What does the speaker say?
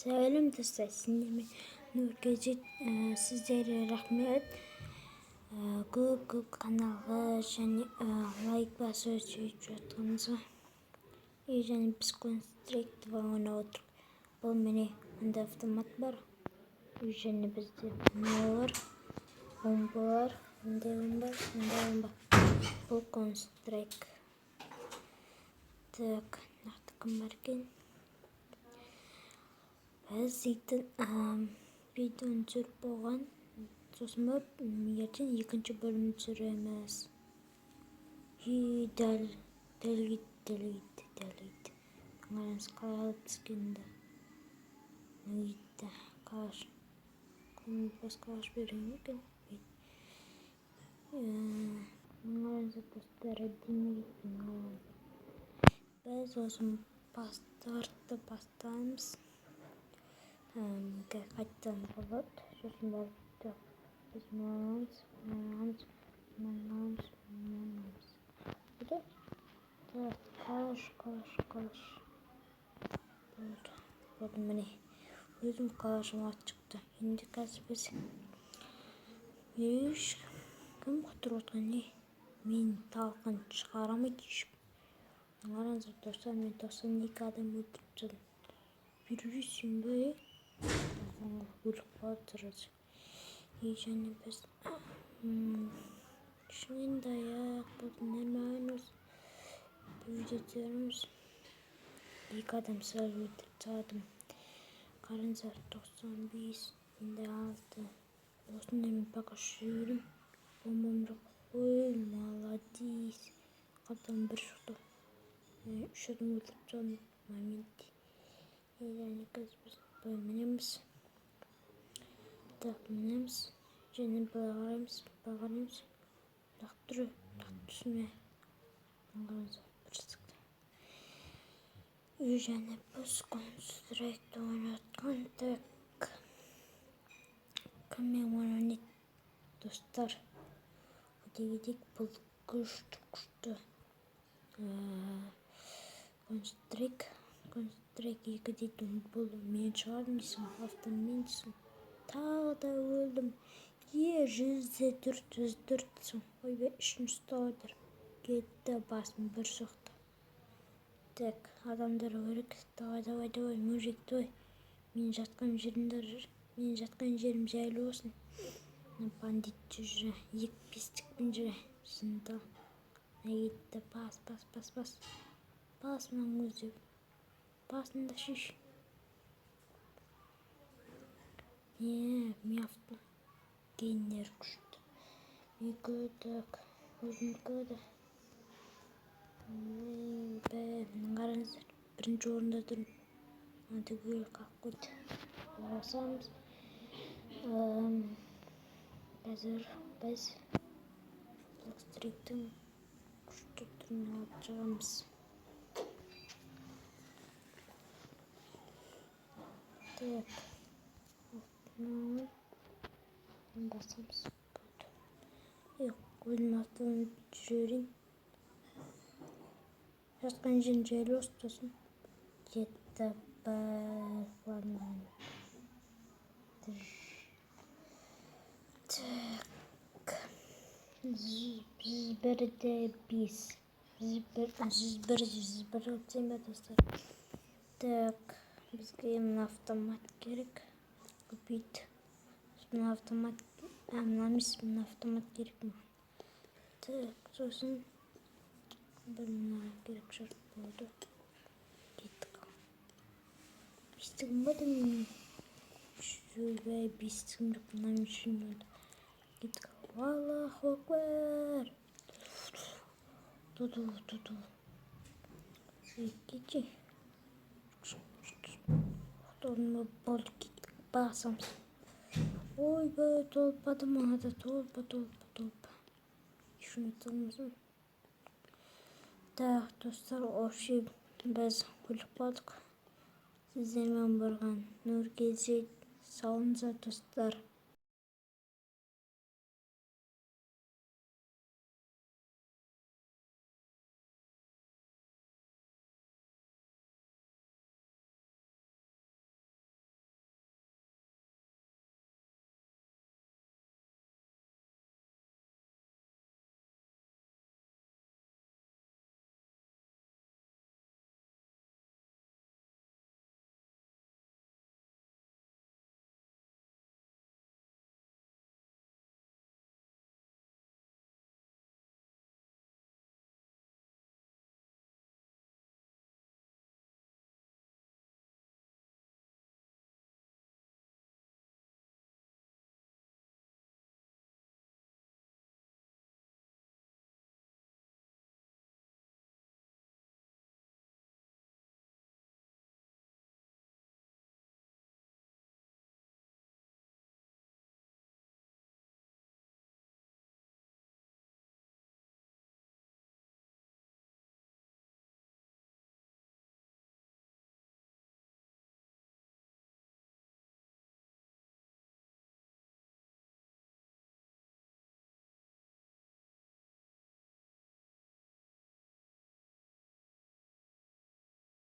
Сәлем достар, сіздермен Нұргазет. Сіздерге рахмет. Көп каналға және лайк басып сөйтіп жатқаныңызға. Және біз Counter-Strike 2 ойнап отырмыз. Бұл міне мында автомат бар. Және бізде не бар? Бомба бар. Мында бомба. Бұл Counter-Strike. Так, нақты кім бар екен? Біз дейтін видеоны түсіріп болған. Сосын барып, ертең екінші бөлімді түсіреміз. Дәл кетті. Қараңыз, қалай түскенді. Кетті. Қаш. Басқа қаш берген екен. Қараңыз, достар, әдемі кеткен. Біз осыны бастаймыз. Қайттан болады. Сосын барып біз мұнамыз. Бұда? Қалаш. Болды міне. Өзім қалашым ат шықты. Енді қазір біз кім құтырып отқан не? Мен талқын шығарамайды ешкім. Қараңыздар достар, мен 92 адам өлтіріп тастадым. Жүрсің бе? Өліп қалып тұрады. Және біз шынында болды нормально. Видеотеріміз 2 адам сразу өлтіріп тастадым. Қараңыздар 95, енді 6. Осында мен пока жүрім. Бомбам жоқ. Ой, молодец. Қалтан бір шықты. 3 адам өлтіріп тастадым моментте. Және қазір біз мінеміз. Так, мінеміз. Және бағарамыз. Лақтыру. Түсіне. Бағарамыз. Бірістікті. Және біз Counter-Strike ойнатқан. Так. Кіммен ойнайды достар? Өтегедек бұл күшті. Counter-Strike 2 дейтін бұл мен шығардым дейсің, автомен дейсің. Тағы да өлдім. 104 ойбай, 3-ші ұсталадыр. Кетті, басым бір соқты. Так, адамдар өрік. Давай, мужик, давай. Мен жатқан жерім жайлы болсын. Бандит жүрі, 2-5-тікпен жүрі. Жынды. Кетті, бас. Басынан көздеп. Басында шеш. Мен автом. Гейнер күшті. Так. Өзім көді. Қараңыздар. Бірінші орында тұрмын. Ады өлі қалып қойды. Басамыз. Қазір біз Blackstreet'ің күшті түрін алып жағамыз. Так. Басамыз. Өзім автомен жүрерін. Жатқан жерін жайлы ұстасын. Кетті бәлғанын. Так. 101 өтсем бе достар? Так. Бізге мына автомат керек. Купить. Мына автомат керек ма? Так, сосын бір мына керек шарт болды. Кеттік. Бестігім бады мен. Шөбәй бестігім жоқ. Мына мен үшін болды. Кеттік. Аллаху акбар. Туду. Кетші. Торынма болды кеттік. Басамыз. Ойбай, толпады маңада. Толпа. Шыны тұрмызын. Так, достар, офши біз өліп қалдық. Сіздермен барған Нұргазет. Салыңыздар достар.